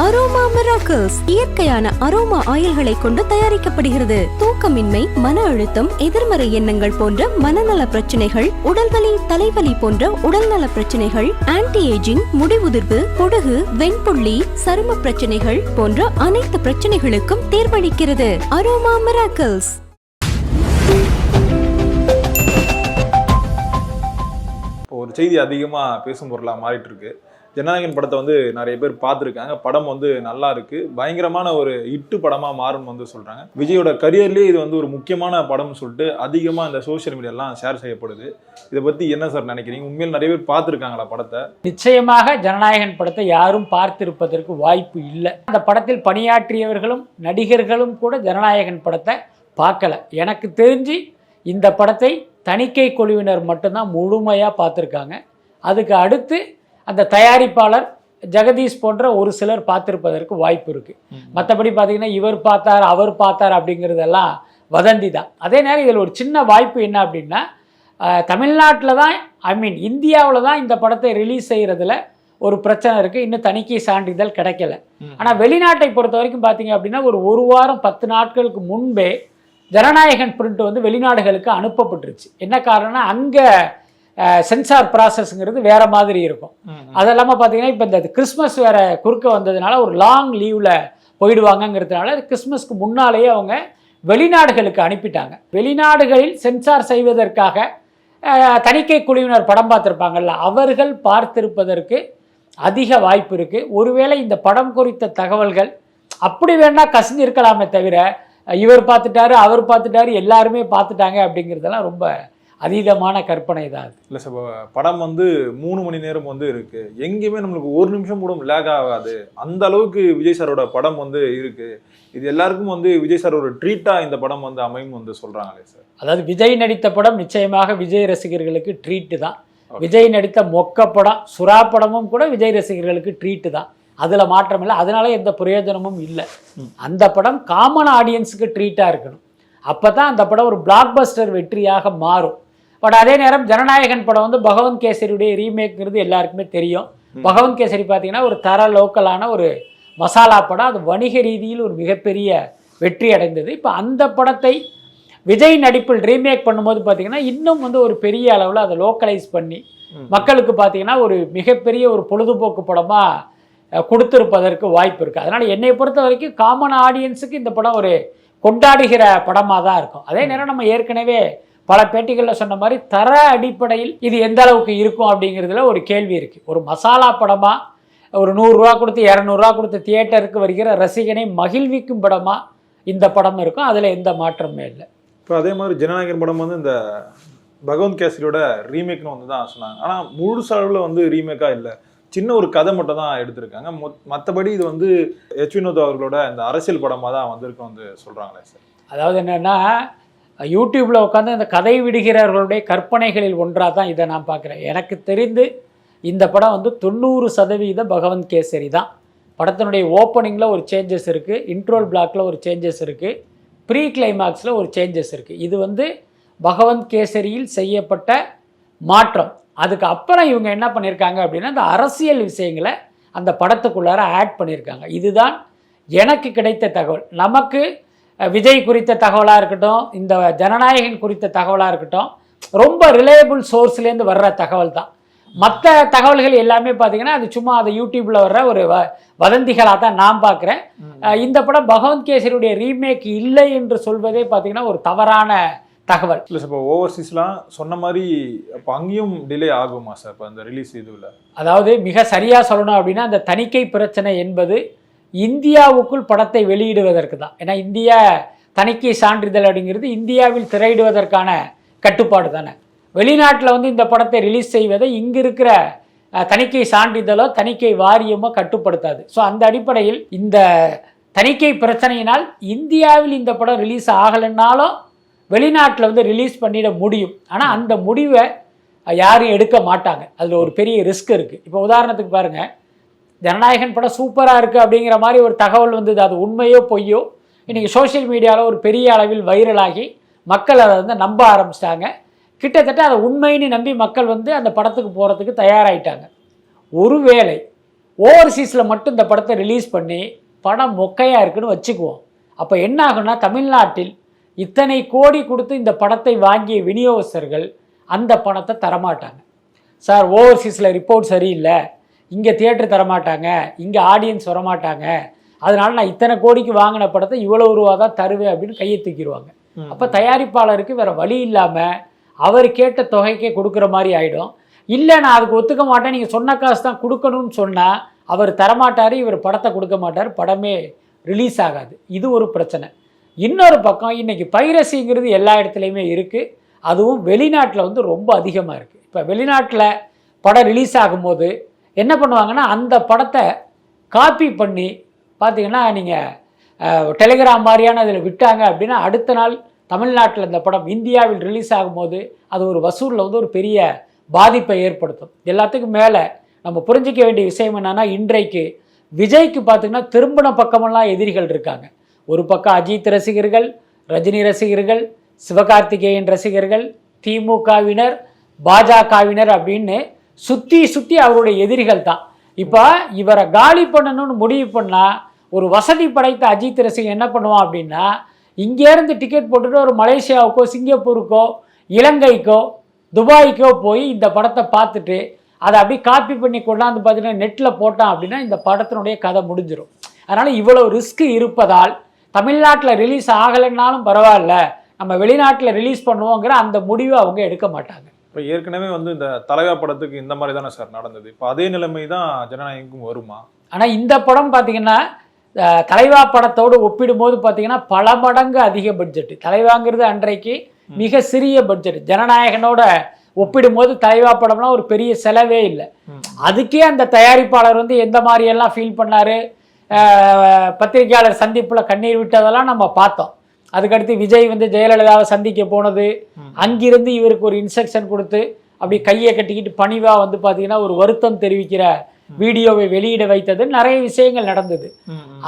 Aroma miracles இயற்கையான aroma ஆயில்களை கொண்டு தயாரிக்கப்படுகிறது. தூக்கமின்மை, மன அழுத்தம், எதிர்மறை எண்ணங்கள் போன்ற மனநல பிரச்சனைகள், உடல்வலி, தலைவலி போன்ற உடல்நல பிரச்சனைகள், ஆன்டி ஏஜிங், முடிவுதிர்வு, பொடுகு, வெண்புள்ளி, சரும பிரச்சனைகள் போன்ற அனைத்து பிரச்சனைகளுக்கும் தீர்வளிக்கிறது. Aroma miracles. ஒரு செய்தி அதிகமாக பேசும் பொருளாக மாறிட்டு இருக்கு. ஜனநாயகன் படத்தை வந்து நிறைய பேர் பார்த்துருக்காங்க. படம் வந்து நல்லா இருக்கு, பயங்கரமான ஒரு ஹிட்டு படமாக மாறும்னு சொல்றாங்க. விஜயோட கரியர்லேயே இது வந்து ஒரு முக்கியமான படம்னு சொல்லிட்டு அதிகமாக இந்த சோசியல் மீடியாலாம் ஷேர் செய்யப்படுது. இதை பற்றி என்ன சார் நினைக்கிறீங்க? உண்மையில் நிறைய பேர் பார்த்துருக்காங்களா படத்தை? நிச்சயமாக ஜனநாயகன் படத்தை யாரும் பார்த்திருப்பதற்கு வாய்ப்பு இல்லை. அந்த படத்தில் பணியாற்றியவர்களும் நடிகர்களும் கூட ஜனநாயகன் படத்தை பார்க்கல. எனக்கு தெரிஞ்சு இந்த படத்தை தணிக்கை குழுவினர் மட்டும்தான் முழுமையாக பார்த்துருக்காங்க. அதுக்கு அடுத்து அந்த தயாரிப்பாளர் ஜெகதீஷ் போன்ற ஒரு சிலர் பார்த்திருப்பதற்கு வாய்ப்பு இருக்குது. மற்றபடி பார்த்தீங்கன்னா இவர் பார்த்தார், அவர் பார்த்தார் அப்படிங்கிறதெல்லாம் வதந்தி தான். அதே நேரம் இதில் ஒரு சின்ன வாய்ப்பு என்ன அப்படின்னா, தமிழ்நாட்டில் தான் இந்தியாவில் தான் இந்த படத்தை ரிலீஸ் செய்கிறதுல ஒரு பிரச்சனை இருக்குது. இன்னும் தணிக்கை சான்றிதழ் கிடைக்கல. ஆனால் வெளிநாட்டை பொறுத்த வரைக்கும் பார்த்தீங்க அப்படின்னா ஒரு வாரம் 10 நாட்களுக்கு முன்பே ஜனநாயகன் பிரிண்ட் வந்து வெளிநாடுகளுக்கு அனுப்பப்பட்டுருச்சு. என்ன காரணம்னா அங்கே சென்சார் ப்ராசஸ்ங்கிறது வேற மாதிரி இருக்கும். அது இல்லாமல் பார்த்தீங்கன்னா இப்போ இந்த கிறிஸ்மஸ் வேற குறுக்க வந்ததுனால ஒரு லாங் லீவில் போயிடுவாங்கங்கிறதுனால கிறிஸ்மஸ்க்கு முன்னாலேயே அவங்க வெளிநாடுகளுக்கு அனுப்பிட்டாங்க. வெளிநாடுகளில் சென்சார் செய்வதற்காக தணிக்கை குழுவினர் படம் பார்த்துருப்பாங்கல்ல, அவர்கள் பார்த்திருப்பதற்கு அதிக வாய்ப்பு இருக்குது. ஒருவேளை இந்த படம் குறித்த தகவல்கள் அப்படி வேணா கசிஞ்சிருக்கலாமே தவிர இவர் பார்த்துட்டாரு, அவர் பார்த்துட்டாரு, எல்லாருமே பார்த்துட்டாங்க அப்படிங்கிறதெல்லாம் ரொம்ப அதீதமான கற்பனை தான். இல்லை சார், படம் வந்து 3 மணி நேரம் வந்து இருக்கு. எங்கேயுமே நம்மளுக்கு ஒரு நிமிஷம் கூட லேக் ஆகாது. அந்த அளவுக்கு விஜய் சாரோட படம் வந்து இருக்கு. இது எல்லாருக்கும் வந்து விஜய் சார் ஒரு ட்ரீட்டா இந்த படம் வந்து அமையும் வந்து சொல்றாங்களே சார். அதாவது விஜய் நடித்த படம் நிச்சயமாக விஜய் ரசிகர்களுக்கு ட்ரீட்டு தான். விஜய் நடித்த மொக்க படம் சுறா படமும் கூட விஜய் ரசிகர்களுக்கு ட்ரீட்டு தான். அதில் மாற்றம் இல்லை. அதனால எந்த பிரயோஜனமும் இல்லை. அந்த படம் காமன் ஆடியன்ஸுக்கு ட்ரீட்டாக இருக்கணும். அப்போ தான் அந்த படம் ஒரு பிளாக் பஸ்டர் வெற்றியாக மாறும். பட் அதே நேரம் ஜனநாயகன் படம் வந்து பகவந்த் கேசரியுடைய ரீமேக்ங்கிறது எல்லாருக்குமே தெரியும். பகவந்த் கேசரி பார்த்தீங்கன்னா ஒரு தர லோக்கலான ஒரு மசாலா படம். அது வணிக ரீதியில் ஒரு மிகப்பெரிய வெற்றி அடைந்தது. இப்போ அந்த படத்தை விஜய் நடிப்பில் ரீமேக் பண்ணும்போது பார்த்தீங்கன்னா இன்னும் வந்து ஒரு பெரிய அளவில் அதை லோக்கலைஸ் பண்ணி மக்களுக்கு பார்த்தீங்கன்னா ஒரு மிகப்பெரிய ஒரு பொழுதுபோக்கு படமாக கொடுத்துருப்பதற்கு வாய்ப்பு இருக்குது. அதனால் என்னை பொறுத்த வரைக்கும் காமன் ஆடியன்ஸுக்கு இந்த படம் ஒரு கொண்டாடுகிற படமாக தான் இருக்கும். அதே நேரம் நம்ம ஏற்கனவே பல பேட்டிகளில் சொன்ன மாதிரி தர அடிப்படையில் இது எந்த அளவுக்கு இருக்கும் அப்படிங்கிறதுல ஒரு கேள்வி இருக்குது. ஒரு மசாலா படமாக ஒரு 100 ரூபா கொடுத்து 200 ரூபா கொடுத்து தியேட்டருக்கு வருகிற ரசிகனை மகிழ்விக்கும் படமாக இந்த படம் இருக்கும். அதில் எந்த மாற்றமே இல்லை. இப்போ அதே மாதிரி ஜனநாயகன் படம் வந்து இந்த பகவந்த் கேசரியோட ரீமேக்னு வந்து தான் சொன்னாங்க. ஆனால் முழு அளவில் வந்து ரீமேக்காக இல்லை, சின்ன ஒரு கதை மட்டும் தான் எடுத்திருக்காங்க. மற்றபடி இது வந்து எச் வினோத் அவர்களோட இந்த அரசியல் படமாக தான் வந்திருக்கும் வந்து சொல்கிறாங்களே சார். அதாவது என்னென்னா, யூடியூப்பில் உட்காந்து இந்த கதை விடுகிறவர்களுடைய கற்பனைகளில் ஒன்றாக தான் இதை நான் பார்க்குறேன். எனக்கு தெரிந்து இந்த படம் வந்து 90% பகவந்த் கேசரி தான். படத்தினுடைய ஓப்பனிங்கில் ஒரு சேஞ்சஸ் இருக்குது, இன்ட்ரோல் பிளாக்கில் ஒரு சேஞ்சஸ் இருக்குது, ப்ரீ கிளைமாக்ஸில் ஒரு சேஞ்சஸ் இருக்குது. இது வந்து பகவந்த் கேசரியில் செய்யப்பட்ட மாற்றம். அதுக்கு அப்புறம் இவங்க என்ன பண்ணியிருக்காங்க அப்படின்னா அந்த அரசியல் விஷயங்களை அந்த படத்துக்குள்ளார ஆட் பண்ணியிருக்காங்க. இதுதான் எனக்கு கிடைத்த தகவல். நமக்கு விஜய் குறித்த தகவலாக இருக்கட்டும், இந்த ஜனநாயகன் குறித்த தகவலாக இருக்கட்டும், ரொம்ப ரிலையபிள் சோர்ஸ்லேருந்து வர்ற தகவல் தான். மற்ற தகவல்கள் எல்லாமே பார்த்தீங்கன்னா அது சும்மா அது யூடியூப்பில் வர்ற ஒரு வதந்திகளாக தான் நான் பார்க்குறேன். இந்த படம் பகவந்த் கேசரியுடைய ரீமேக் இல்லை என்று சொல்வதே பார்த்தீங்கன்னா ஒரு தவறான தகவல். இல்லை சார், இப்போ ஓவர்சீஸ்லாம் சொன்ன மாதிரி அப்போ அங்கேயும் டிலே ஆகுமா சார் இப்போ அந்த ரிலீஸ் இதுவில்? அதாவது மிக சரியாக சொல்லணும் அப்படின்னா அந்த தணிக்கை பிரச்சனை என்பது இந்தியாவுக்குள் படத்தை வெளியிடுவதற்கு தான். ஏன்னா இந்தியா தணிக்கை சான்றிதழ் அப்படிங்கிறது இந்தியாவில் திரையிடுவதற்கான கட்டுப்பாடு தானே. வெளிநாட்டில் வந்து இந்த படத்தை ரிலீஸ் செய்வதை இங்கே இருக்கிற தணிக்கை சான்றிதழோ தணிக்கை வாரியமோ கட்டுப்படுத்தாது. ஸோ அந்த அடிப்படையில் இந்த தணிக்கை பிரச்சனையினால் இந்தியாவில் இந்த படம் ரிலீஸ் ஆகலைன்னாலும் வெளிநாட்டில் வந்து ரிலீஸ் பண்ணிட முடியும். ஆனால் அந்த முடிவை யாரும் எடுக்க மாட்டாங்க. அதில் ஒரு பெரிய ரிஸ்க் இருக்குது. இப்போ உதாரணத்துக்கு பாருங்கள், ஜனநாயகன் படம் சூப்பராக இருக்குது அப்படிங்கிற மாதிரி ஒரு தகவல் வந்தது. அது உண்மையோ பொய்யோ இன்றைக்கி சோஷியல் மீடியாவில் ஒரு பெரிய அளவில் வைரலாகி மக்கள் அதை வந்து நம்ப ஆரம்பிச்சிட்டாங்க. கிட்டத்தட்ட அதை உண்மைன்னு நம்பி மக்கள் வந்து அந்த படத்துக்கு போகிறதுக்கு தயாராகிட்டாங்க. ஒருவேளை ஓவர்சீஸில் மட்டும் இந்த படத்தை ரிலீஸ் பண்ணி படம் மொக்கையாக இருக்குன்னு வச்சுக்குவோம். அப்போ என்ன ஆகுன்னா, தமிழ்நாட்டில் இத்தனை கோடி கொடுத்து இந்த படத்தை வாங்கிய விநியோகஸ்தர்கள் அந்த பணத்தை தரமாட்டாங்க. சார் ஓவர்சீஸில் ரிப்போர்ட் சரியில்லை, இங்கே தியேட்டர் தரமாட்டாங்க, இங்கே ஆடியன்ஸ் வரமாட்டாங்க, அதனால நான் இத்தனை கோடிக்கு வாங்கின படத்தை இவ்வளவு ரூபா தான் தருவேன் அப்படின்னு கையை தூக்கிடுவாங்க. அப்போ தயாரிப்பாளருக்கு வேற வழி இல்லாமல் அவர் கேட்ட தொகைக்கே கொடுக்குற மாதிரி ஆகிடும். இல்லை நான் அதுக்கு ஒத்துக்க மாட்டேன், நீங்கள் சொன்ன காசு தான் கொடுக்கணும்னு சொன்னால் அவர் தரமாட்டார், இவர் படத்தை கொடுக்க மாட்டார், படமே ரிலீஸ் ஆகாது. இது ஒரு பிரச்சனை. இன்னொரு பக்கம் இன்னைக்கு பைரசிங்கிறது எல்லா இடத்துலையுமே இருக்குது. அதுவும் வெளிநாட்டில் வந்து ரொம்ப அதிகமாக இருக்குது. இப்போ வெளிநாட்டில் படம் ரிலீஸ் ஆகும்போது என்ன பண்ணுவாங்கன்னா, அந்த படத்தை காப்பி பண்ணி பார்த்தீங்கன்னா நீங்கள் டெலிகிராம் மாதிரியான அதில் விட்டாங்க அப்படின்னா அடுத்த நாள் தமிழ்நாட்டில் இந்த படம் இந்தியாவில் ரிலீஸ் ஆகும்போது அது ஒரு வசூலில் வந்து ஒரு பெரிய பாதிப்பை ஏற்படுத்தும். எல்லாத்துக்கும் மேலே நம்ம புரிஞ்சிக்க வேண்டிய விஷயம் என்னன்னா, இன்றைக்கு விஜய்க்கு பார்த்தீங்கன்னா திரும்பின பக்கமெல்லாம் எதிரிகள் இருக்காங்க. ஒரு பக்கம் அஜித் ரசிகர்கள், ரஜினி ரசிகர்கள், சிவகார்த்திகேயன் ரசிகர்கள், திமுகவினர், பாஜகவினர் அப்படின்னு சுற்றி சுற்றி அவருடைய எதிரிகள் தான். இப்போ இவரை காலி பண்ணணும்னு முடிவு பண்ணால் ஒரு வசதி படைத்த அஜித் ரசிகன் என்ன பண்ணுவான் அப்படின்னா, இங்கேருந்து டிக்கெட் போட்டுட்டு ஒரு மலேசியாவுக்கோ சிங்கப்பூருக்கோ இலங்கைக்கோ துபாய்க்கோ போய் இந்த படத்தை பார்த்துட்டு அதை அப்படி காப்பி பண்ணி கொண்டாந்து பார்த்தீங்கன்னா நெட்டில் போட்டான் அப்படின்னா இந்த படத்தினுடைய கதை முடிஞ்சிடும். அதனால் இவ்வளோ ரிஸ்க் இருப்பதால் தமிழ்நாட்டில் ரிலீஸ் ஆகலைன்னாலும் பரவாயில்ல, நம்ம வெளிநாட்டில் ரிலீஸ் பண்ணுவோங்கிற அந்த முடிவை அவங்க எடுக்க மாட்டாங்க. இப்போ ஏற்கனவே வந்து இந்த தலைவா படத்துக்கு இந்த மாதிரி தானே சார் நடந்தது. இப்போ அதே நிலைமை தான் ஜனநாயகம் வருமா? ஆனால் இந்த படம் பார்த்தீங்கன்னா தலைவா படத்தோடு ஒப்பிடும்போது பார்த்தீங்கன்னா பல மடங்கு அதிக பட்ஜெட். தலைவாங்கிறது அன்றைக்கு மிக சிறிய பட்ஜெட். ஜனநாயகனோட ஒப்பிடும்போது தலைவா படம்லாம் ஒரு பெரிய செலவே இல்லை. அதுக்கே அந்த தயாரிப்பாளர் வந்து எந்த மாதிரி எல்லாம் ஃபீல் பண்ணாரு, பத்திரிகையாளர் சந்திப்பில் கண்ணீர் விட்டதெல்லாம் நம்ம பார்த்தோம். அதுக்கடுத்து விஜய் வந்து ஜெயலலிதாவை சந்திக்க போனது, அங்கிருந்து இவருக்கு ஒரு இன்ஸ்ட்ரக்ஷன் கொடுத்து அப்படி கையை கட்டிக்கிட்டு பணிவா வந்து பார்த்தீங்கன்னா ஒரு வருத்தம் தெரிவிக்கிற வீடியோவை வெளியிட வைத்தது, நிறைய விஷயங்கள் நடந்தது.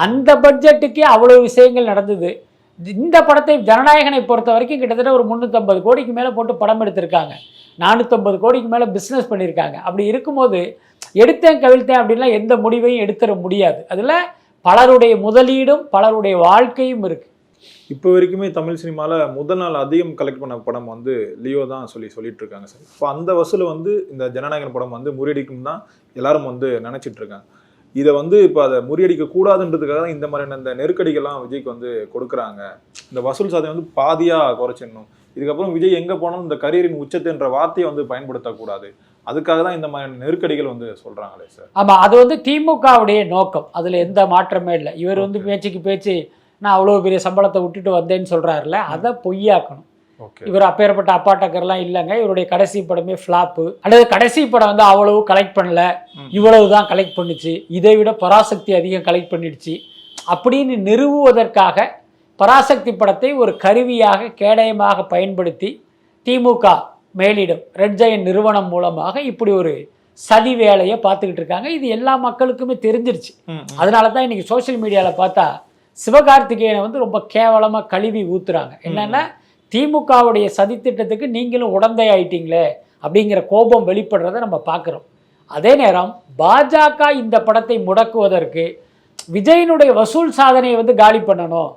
அந்த பட்ஜெட்டுக்கே அவ்வளவு விஷயங்கள் நடந்தது. இந்த படத்தை ஜனநாயகனை பொறுத்த வரைக்கும் கிட்டத்தட்ட ஒரு 350 கோடிக்கு மேலே போட்டு படம் எடுத்திருக்காங்க, 450 கோடிக்கு மேலே பிஸ்னஸ் பண்ணியிருக்காங்க. அப்படி இருக்கும்போது எடுத்தேன் கவிழ்த்தேன் அப்படின்லாம் எந்த முடிவையும் எடுத்துட முடியாது. அதில் பலருடைய முதலீடும் பலருடைய வாழ்க்கையும் இருக்கு. இப்போ வரைக்குமே தமிழ் சினிமாவில் முதல் நாள் அதிகம் கலெக்ட் பண்ண படம் வந்து லியோ தான் சொல்லிட்டு இருக்காங்க சார். இப்போ அந்த வசூலை வந்து இந்த ஜனநாயகன் படம் வந்து முறியடிக்கும் தான் எல்லாரும் வந்து நினைச்சிட்டு இருக்காங்க. இதை வந்து இப்போ அதை முறியடிக்க கூடாதுன்றதுக்காக தான் இந்த மாதிரியான இந்த நெருக்கடிகள்லாம் விஜய்க்கு வந்து கொடுக்குறாங்க. இந்த வசூல் சாதனை வந்து பாதியாக குறைச்சிடணும், இதுக்கப்புறம் விஜய் எங்கே போனாலும் இந்த கரியரின் உச்சத்துன்ற வார்த்தையை வந்து பயன்படுத்தக்கூடாது, அதுக்காக தான் இந்த மாதிரியான நெருக்கடிகள் வந்து சொல்கிறாங்களே சார். ஆமாம், அது வந்து திமுகவுடைய நோக்கம், அதில் எந்த மாற்றமே இல்லை. இவர் வந்து பேச்சுக்கு பேச்சு நான் அவ்வளோ பெரிய சம்பளத்தை விட்டுட்டு வந்தேன்னு சொல்கிறாருல, அதை பொய்யாக்கணும். இவர் அப்பேற்பட்ட அப்பாட்டக்கர்லாம் இல்லைங்க. இவருடைய கடைசி படமே ஃப்ளாப்பு, அல்லது கடைசி படம் வந்து அவ்வளவு கலெக்ட் பண்ணல, இவ்வளவு தான் கலெக்ட் பண்ணிச்சு, இதை விட பராசக்தி அதிகம் கலெக்ட் பண்ணிடுச்சு அப்படின்னு நிறுவுவதற்காக பராசக்தி படத்தை ஒரு கருவியாக கேடயமாக பயன்படுத்தி திமுக மேலிடம் ரெட் ஜெயண்ட் நிறுவனம் மூலமாக இப்படி ஒரு சதி வேலையை பார்த்துக்கிட்டு இருக்காங்க. இது எல்லா மக்களுக்குமே தெரிஞ்சிருச்சு. அதனால தான் இன்னைக்கு சோசியல் மீடியாவில் பார்த்தா சிவகார்த்திகேயனை வந்து ரொம்ப கேவலமாக கழுவி ஊத்துறாங்க. என்னன்னா, திமுகவுடைய சதித்திட்டத்துக்கு நீங்களும் உடந்தை ஆயிட்டீங்களே அப்படிங்கிற கோபம் வெளிப்படுறதை நம்ம பார்க்குறோம். அதே நேரம் பாஜக இந்த படத்தை முடக்குவதற்கு விஜயினுடைய வசூல் சாதனையை வந்து காலி பண்ணணும்,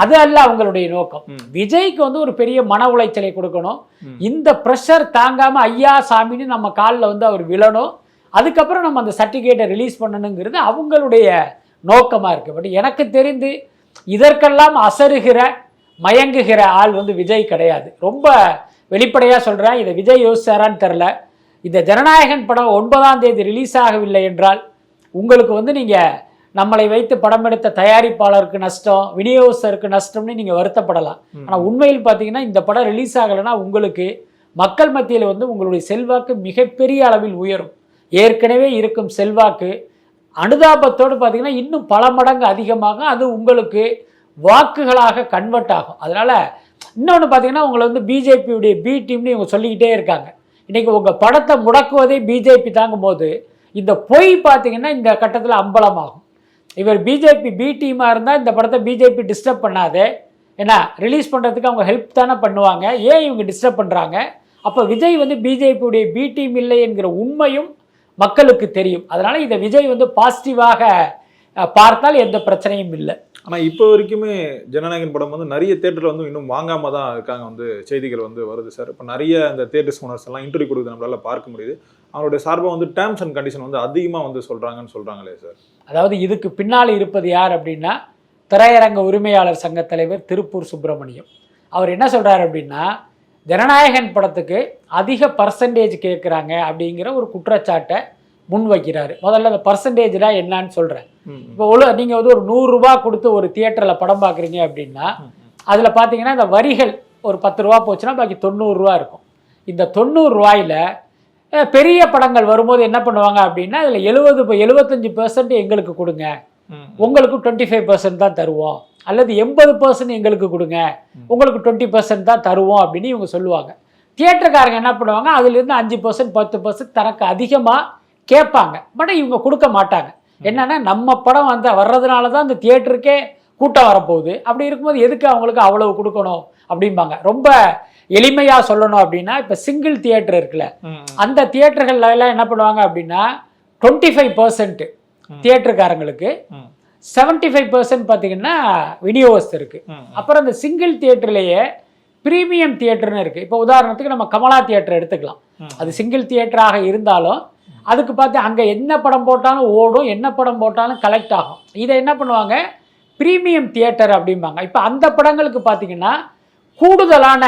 அது அல்ல அவங்களுடைய நோக்கம். விஜய்க்கு வந்து ஒரு பெரிய மன உளைச்சலை கொடுக்கணும், இந்த ப்ரெஷர் தாங்காம ஐயா சாமின்னு நம்ம காலில் வந்து அவர் விழணும், அதுக்கப்புறம் நம்ம அந்த சர்டிஃபிகேட்டை ரிலீஸ் பண்ணணுங்கிறது அவங்களுடைய நோக்கமா இருக்கு. பட் எனக்கு தெரிந்து இதற்கெல்லாம் அசருகிற மயங்குகிற ஆள் வந்து விஜய் கிடையாது. ரொம்ப வெளிப்படையா சொல்றேன், இதை விஜய் யோசிச்சாரான்னு தெரில. இந்த ஜனநாயகன் படம் 9ஆம் தேதி ரிலீஸ் ஆகவில்லை என்றால் உங்களுக்கு வந்து நீங்க நம்மளை வைத்து படம் எடுத்த தயாரிப்பாளருக்கு நஷ்டம், விநியோகஸ்தருக்கு நஷ்டம்னு நீங்க வருத்தப்படலாம். ஆனா உண்மையில் பார்த்தீங்கன்னா இந்த படம் ரிலீஸ் ஆகலைன்னா உங்களுக்கு மக்கள் மத்தியில் வந்து உங்களுடைய செல்வாக்கு மிகப்பெரிய அளவில் உயரும். ஏற்கனவே இருக்கும் செல்வாக்கு அனுதாபத்தோடு பார்த்தீங்கன்னா இன்னும் பல மடங்கு அதிகமாக அது உங்களுக்கு வாக்குகளாக கன்வெர்ட் ஆகும். அதனால இன்னொன்று பார்த்தீங்கன்னா உங்களை வந்து பிஜேபியுடைய பி டீம்னு இவங்க சொல்லிக்கிட்டே இருக்காங்க. இன்னைக்கு உங்கள் படத்தை முடக்குவதே பிஜேபி தாங்கும் போது இந்த பொய் பார்த்தீங்கன்னா இந்த கட்டத்தில் அம்பலமாகும். இவர் பிஜேபி பி டீமாக இருந்தால் இந்த படத்தை பிஜேபி டிஸ்டர்ப் பண்ணாதே, ஏன்னா ரிலீஸ் பண்ணுறதுக்கு அவங்க ஹெல்ப் தானே பண்ணுவாங்க, ஏன் இவங்க டிஸ்டர்ப் பண்ணுறாங்க? அப்போ விஜய் வந்து பிஜேபியுடைய பி டீம் இல்லை என்கிற உண்மையும் மக்களுக்கு தெரியும். அதனால இதை விஜய் வந்து பாசிட்டிவாக பார்த்தால் எந்த பிரச்சனையும் இல்லை. ஆனால் இப்போ வரைக்குமே ஜனநாயகன் படம் வந்து நிறைய தேட்டரில் வந்து இன்னும் வாங்காம தான் இருக்காங்க வந்து செய்திகள் வந்து வருது சார். இப்போ நிறைய இந்த தேட்டர்ஸ் ஓனர்ஸ் எல்லாம் இன்டர்வியூ கொடுக்குறது நம்மளால பார்க்க முடியுது. அவருடைய சார்பாக வந்து டேர்ம்ஸ் அண்ட் கண்டிஷன் வந்து அதிகமாக வந்து சொல்கிறாங்கன்னு சொல்கிறாங்களே சார். அதாவது இதுக்கு பின்னால் இருப்பது யார் அப்படின்னா திரையரங்க உரிமையாளர் சங்க தலைவர் திருப்பூர் சுப்பிரமணியம். அவர் என்ன சொல்கிறார் அப்படின்னா ஜனநாயகன் படத்துக்கு அதிக பர்சன்டேஜ் கேட்குறாங்க அப்படிங்கிற ஒரு குற்றச்சாட்டை முன்வைக்கிறாரு. முதல்ல அந்த பர்சன்டேஜ்லாம் என்னன்னு சொல்கிறேன். இப்போ நீங்கள் வந்து ஒரு 100 ரூபா கொடுத்து ஒரு தியேட்டரில் படம் பார்க்குறீங்க அப்படின்னா அதில் பார்த்தீங்கன்னா இந்த வரிகள் ஒரு 10 ரூபா போச்சுன்னா பாக்கி 90 ரூபா இருக்கும். இந்த 90 ரூபாயில் பெரிய படங்கள் வரும்போது என்ன பண்ணுவாங்க அப்படின்னா அதில் 75% எங்களுக்கு கொடுங்க, உங்களுக்கு 25% தான் தருவோம், அல்லது 80% எங்களுக்கு கொடுங்க, உங்களுக்கு 20% தான் தருவோம் அப்படின்னு இவங்க சொல்லுவாங்க. தியேட்டருக்காரங்க என்ன பண்ணுவாங்க, அதுலேருந்து 5% 10% தனக்கு அதிகமாக கேட்பாங்க. பட் இவங்க கொடுக்க மாட்டாங்க. என்னன்னா நம்ம படம் வர்றதுனால தான் இந்த தியேட்டருக்கே கூட்டம் வரப்போகுது. அப்படி இருக்கும்போது எதுக்கு அவங்களுக்கு அவ்வளவு கொடுக்கணும் அப்படிம்பாங்க. ரொம்ப எளிமையா சொல்லணும் அப்படின்னா இப்போ சிங்கிள் தியேட்டர் இருக்குல்ல, அந்த தியேட்டர்கள்ல எல்லாம் என்ன பண்ணுவாங்க அப்படின்னா 25% தியேட்டருக்காரங்களுக்கு, 75% பார்த்தீங்கன்னா விநியோகஸ்தருக்கு. அப்புறம் இந்த சிங்கிள் தியேட்டர்லேயே பிரீமியம் தியேட்டர்னு இருக்கு. இப்போ உதாரணத்துக்கு நம்ம கமலா தியேட்டர் எடுத்துக்கலாம். அது சிங்கிள் தியேட்டராக இருந்தாலும் அதுக்கு பார்த்து அங்கே என்ன படம் போட்டாலும் ஓடும், என்ன படம் போட்டாலும் கலெக்ட் ஆகும். இதை என்ன பண்ணுவாங்க, ப்ரீமியம் தியேட்டர் அப்படிம்பாங்க. இப்போ அந்த படங்களுக்கு பார்த்தீங்கன்னா கூடுதலான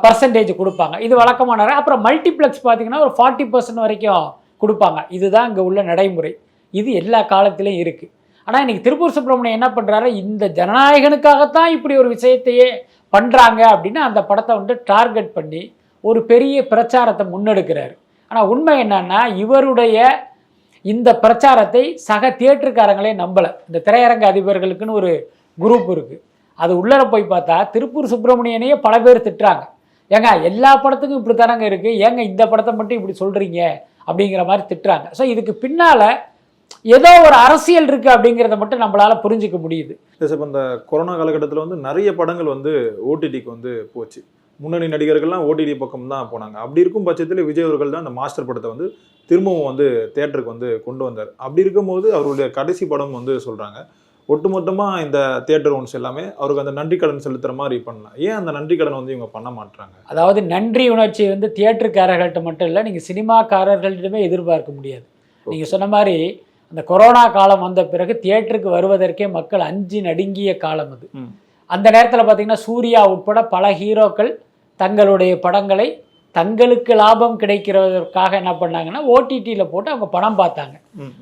பர்சன்டேஜ் கொடுப்பாங்க. இது வழக்கமான. அப்புறம் மல்டிப்ளெக்ஸ் பார்த்தீங்கன்னா ஒரு 40% வரைக்கும் கொடுப்பாங்க. இதுதான் இங்கே உள்ள நடைமுறை. இது எல்லா காலத்திலையும் இருக்குது. ஆனால் இன்றைக்கி திருப்பூர் சுப்பிரமணியம் என்ன பண்ணுறாரு, இந்த ஜனநாயகனுக்காகத்தான் இப்படி ஒரு விஷயத்தையே பண்ணுறாங்க அப்படின்னு அந்த படத்தை வந்து டார்கெட் பண்ணி ஒரு பெரிய பிரச்சாரத்தை முன்னெடுக்கிறாரு. ஆனால் உண்மை என்னன்னா இவருடைய இந்த பிரச்சாரத்தை சக தியேட்டருக்காரங்களே நம்பலை. இந்த திரையரங்க அதிபர்களுக்குன்னு ஒரு குரூப் இருக்குது. அது உள்ளர போய் பார்த்தா திருப்பூர் சுப்பிரமணியனையே பல பேர் திட்டுறாங்க. ஏங்க எல்லா படத்துக்கும் இப்படி தானங்க இருக்குது, ஏங்க இந்த படத்தை மட்டும் இப்படி சொல்கிறீங்க அப்படிங்கிற மாதிரி திட்டுறாங்க. ஸோ இதுக்கு பின்னால் ஏதோ ஒரு அரசியல் இருக்குது அப்படிங்கிறத மட்டும் நம்மளால் புரிஞ்சிக்க முடியுது. இப்போ இந்த கொரோனா காலகட்டத்தில் வந்து நிறைய படங்கள் வந்து ஓடிடிக்கு வந்து போச்சு. முன்னணி நடிகர்கள்லாம் ஓடிடி பக்கம் தான் போனாங்க. அப்படி இருக்கும் பட்சத்தில் விஜய் அவர்கள் தான் அந்த மாஸ்டர் படத்தை வந்து திரும்பவும் வந்து தேட்டருக்கு வந்து கொண்டு வந்தார். அப்படி இருக்கும்போது அவருடைய கடைசி படம் வந்து சொல்கிறாங்க ஒட்டுமொத்தமாக இந்த தியேட்டர் ஓன்ஸ் எல்லாமே அவருக்கு அந்த நன்றி கடன் செலுத்துகிற மாதிரி பண்ணலாம். ஏன் அந்த நன்றி கடன் வந்து இவங்க பண்ண மாட்டாங்க? அதாவது நன்றி உணர்ச்சி வந்து தியேட்டருக்காரர்கள்ட்ட மட்டும் இல்லை, நீங்கள் சினிமாக்காரர்களிடமே எதிர்பார்க்க முடியாது. நீங்கள் சொன்ன மாதிரி அந்த கொரோனா காலம் வந்த பிறகு தியேட்டருக்கு வருவதற்கே மக்கள் அஞ்சு நடுங்கிய காலம் அது. அந்த நேரத்தில் பார்த்தீங்கன்னா சூர்யா உட்பட பல ஹீரோக்கள் தங்களுடைய படங்களை தங்களுக்கு லாபம் கிடைக்கிறதற்காக என்ன பண்ணாங்கன்னா ஓடிடியில் போட்டு அவங்க படம் பார்த்தாங்க.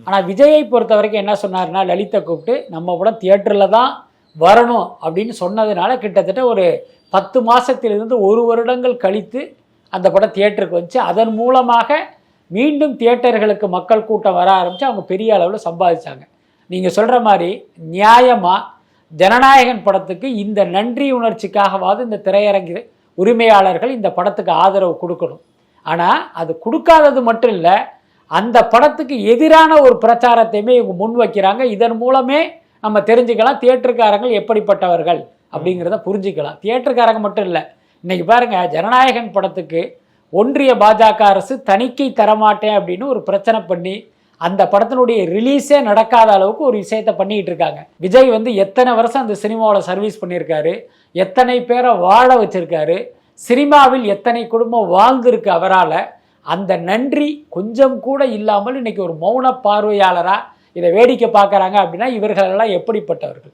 ஆனால் விஜயை பொறுத்த வரைக்கும் என்ன சொன்னார்னா, லலித்தை கூப்பிட்டு நம்ம படம் தியேட்டரில் தான் வரணும் அப்படின்னு சொன்னதுனால கிட்டத்தட்ட ஒரு 10 மாதத்திலிருந்து 1 வருடங்கள் கழித்து அந்த படம் தியேட்டருக்கு வந்துச்சு. அதன் மூலமாக மீண்டும் தியேட்டர்களுக்கு மக்கள் கூட்டம் வர ஆரம்பித்து அவங்க பெரிய அளவில் சம்பாதிச்சாங்க. நீங்கள் சொல்கிற மாதிரி நியாயமாக ஜனநாயகன் படத்துக்கு இந்த நன்றி உணர்ச்சிக்காகவாது இந்த திரையரங்கு உரிமையாளர்கள் இந்த படத்துக்கு ஆதரவு கொடுக்கணும். ஆனால் அது கொடுக்காதது மட்டும் இல்லை, அந்த படத்துக்கு எதிரான ஒரு பிரச்சாரத்தையுமே இவங்க முன் வைக்கிறாங்க. இதன் மூலமே நம்ம தெரிஞ்சுக்கலாம் தியேட்டருக்காரங்கள் எப்படிப்பட்டவர்கள் அப்படிங்கிறத புரிஞ்சுக்கலாம். தியேட்டருக்காரங்க மட்டும் இல்லை, இன்னைக்கு பாருங்க ஜனநாயகன் படத்துக்கு ஒன்றிய பாஜக அரசு தணிக்கை தரமாட்டேன் அப்படின்னு ஒரு பிரச்சனை பண்ணி அந்த படத்தினுடைய ரிலீஸே நடக்காத அளவுக்கு ஒரு விஷயத்தை பண்ணிக்கிட்டு இருக்காங்க. விஜய் வந்து எத்தனை வருஷம் அந்த சினிமாவில் சர்வீஸ் பண்ணியிருக்காரு, எத்தனை பேரை வாழ வச்சிருக்காரு, சினிமாவில் எத்தனை குடும்பம் வாழ்ந்திருக்கு அவரால். அந்த நன்றி கொஞ்சம் கூட இல்லாமல் இன்னைக்கு ஒரு மௌன பார்வையாளராக இதை வேடிக்கை பார்க்குறாங்க அப்படின்னா இவர்களெல்லாம் எப்படிப்பட்டவர்கள்?